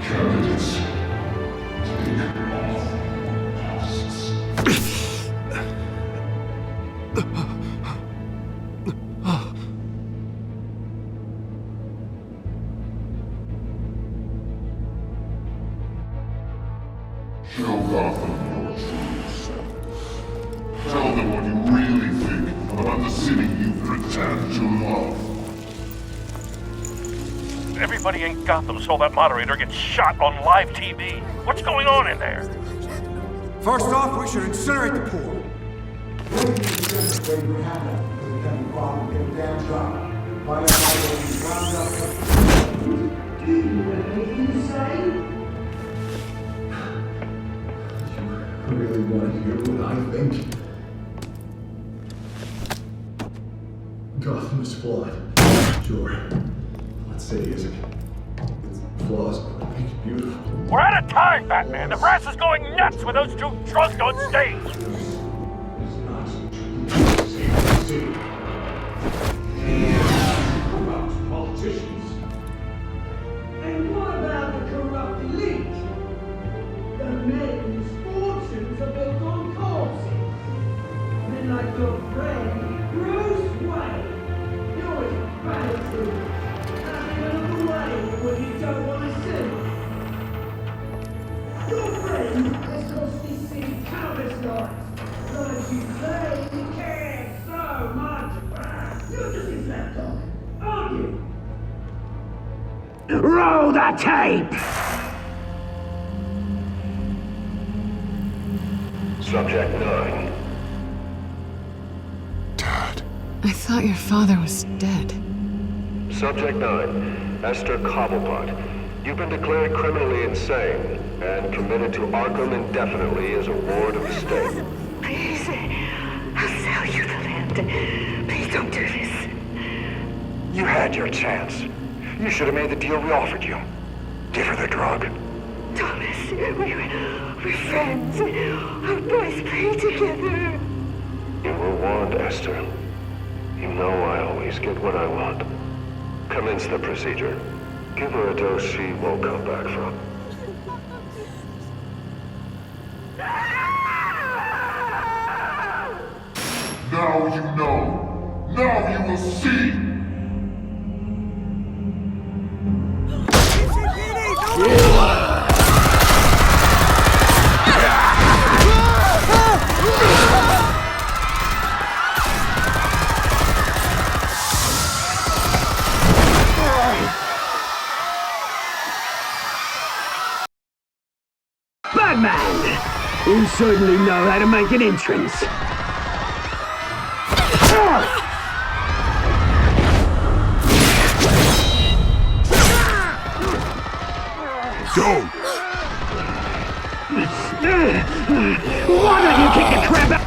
Candidates, take off masks. Show Gotham your true selves. Tell them what you really think about the city you pretend to love. Everybody in Gotham saw that moderator get shot on live TV. What's going on in there? First off, we should incinerate the pool. I really want to hear what I think. Gotham is flawed. Sure. What city is it? Its flaws make it beautiful. We're out of time, Batman. The brass is going nuts with those two drunks on stage. Corrupt politicians. And what about the corrupt elite? The men whose fortunes are built on corpses. Men like your friend, Bruce Wayne. You're as bad as him. Having another way when you don't want to see. Your friend has cost this city countless lives. Lives you claim you care so much about. You're just his lapdog, aren't you? Roll the tape! Subject 9. I thought your father was dead. Subject 9, Esther Cobblepot. You've been declared criminally insane and committed to Arkham indefinitely as a ward of the state. Please, I'll sell you the land. Please don't do this. You had your chance. You should have made the deal we offered you. Give her the drug. Thomas, we're friends. Our boys play together. You were warned, Esther. You know I always get what I want. Commence the procedure. Give her a dose she won't come back from. Now you know. Now you will see. Batman! You certainly know how to make an entrance. Go! Why don't you kick the crap out?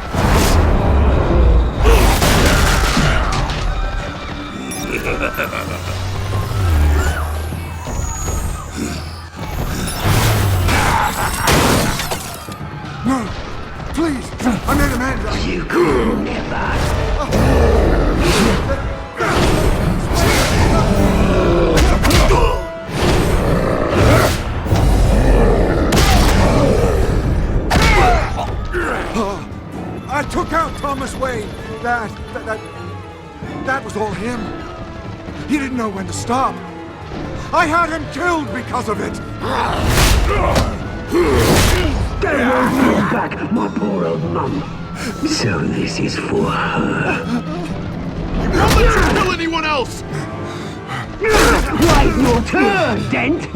No! Please! I made Amanda! You could never! I took out Thomas Wayne. That was all him. He didn't know when to stop. I had him killed because of it. Get back, my poor old mum. So this is for her. Don't let you kill anyone else! Wait your turn, Dent!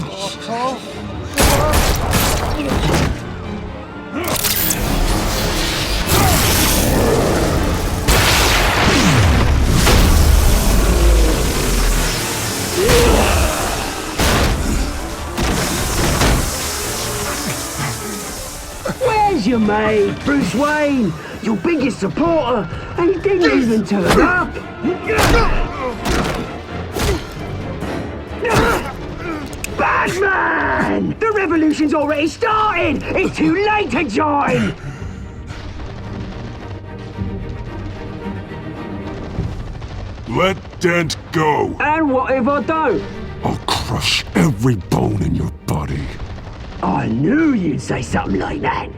Where's your mate, Bruce Wayne? Your biggest supporter, and he didn't even turn up! Batman! The revolution's already started! It's too late to join! Let Dent go! And what if I don't? I'll crush every bone in your body. I knew you'd say something like that.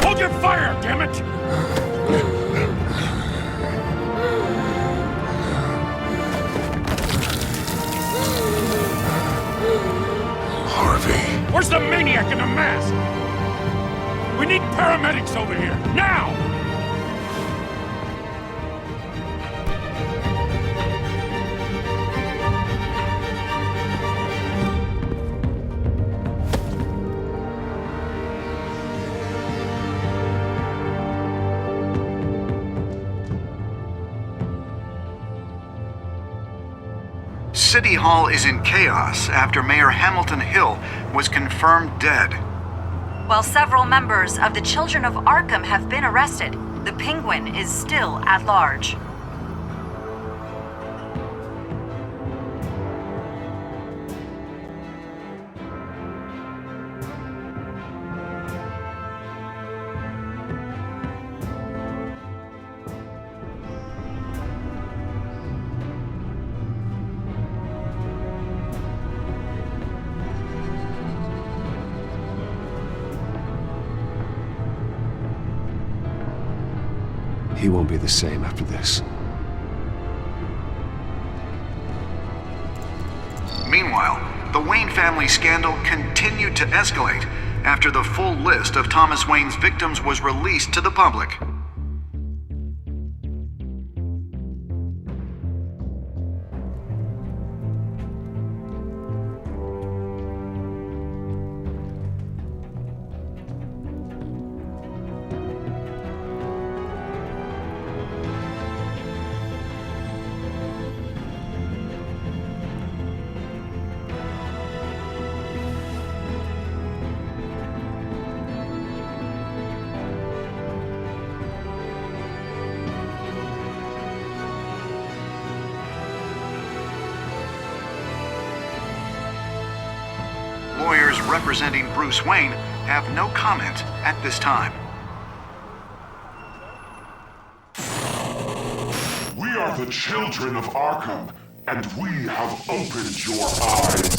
Hold your fire, damn it! Harvey. Where's the maniac in the mask? We need paramedics over here, now! City Hall is in chaos after Mayor Hamilton Hill was confirmed dead. While several members of the Children of Arkham have been arrested, the Penguin is still at large. He won't be the same after this. Meanwhile, the Wayne family scandal continued to escalate after the full list of Thomas Wayne's victims was released to the public. lawyers representing Bruce Wayne have no comment at this time. We are the Children of Arkham, and we have opened your eyes.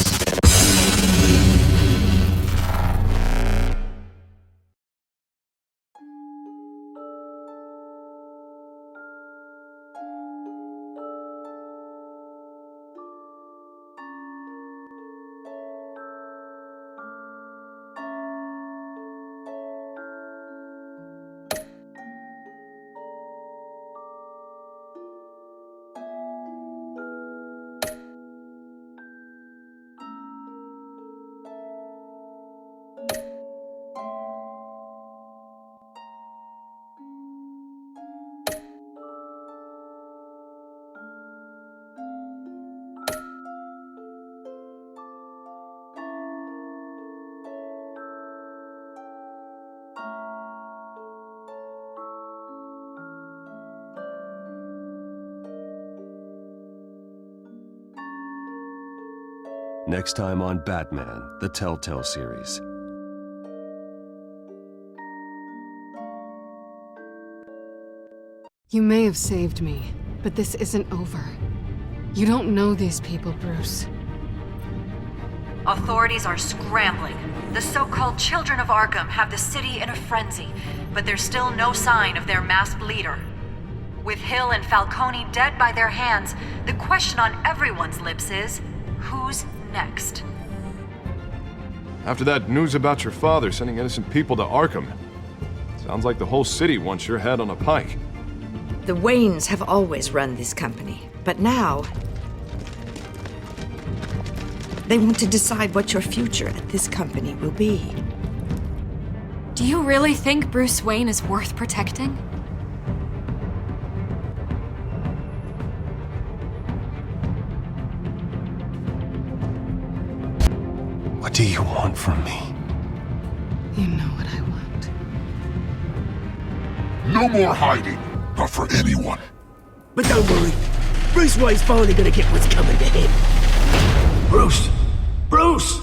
Next time on Batman, the Telltale Series. You may have saved me, but this isn't over. You don't know these people, Bruce. Authorities are scrambling. The so-called Children of Arkham have the city in a frenzy, but there's still no sign of their masked leader. With Hill and Falcone dead by their hands, the question on everyone's lips is, who's next? After that news about your father sending innocent people to Arkham, sounds like the whole city wants your head on a pike. The Waynes have always run this company, but now they want to decide what your future at this company will be. Do you really think Bruce Wayne is worth protecting? What do you want from me? You know what I want. No more hiding, not for anyone. But don't worry, Bruce Wayne's finally gonna get what's coming to him. Bruce! Bruce!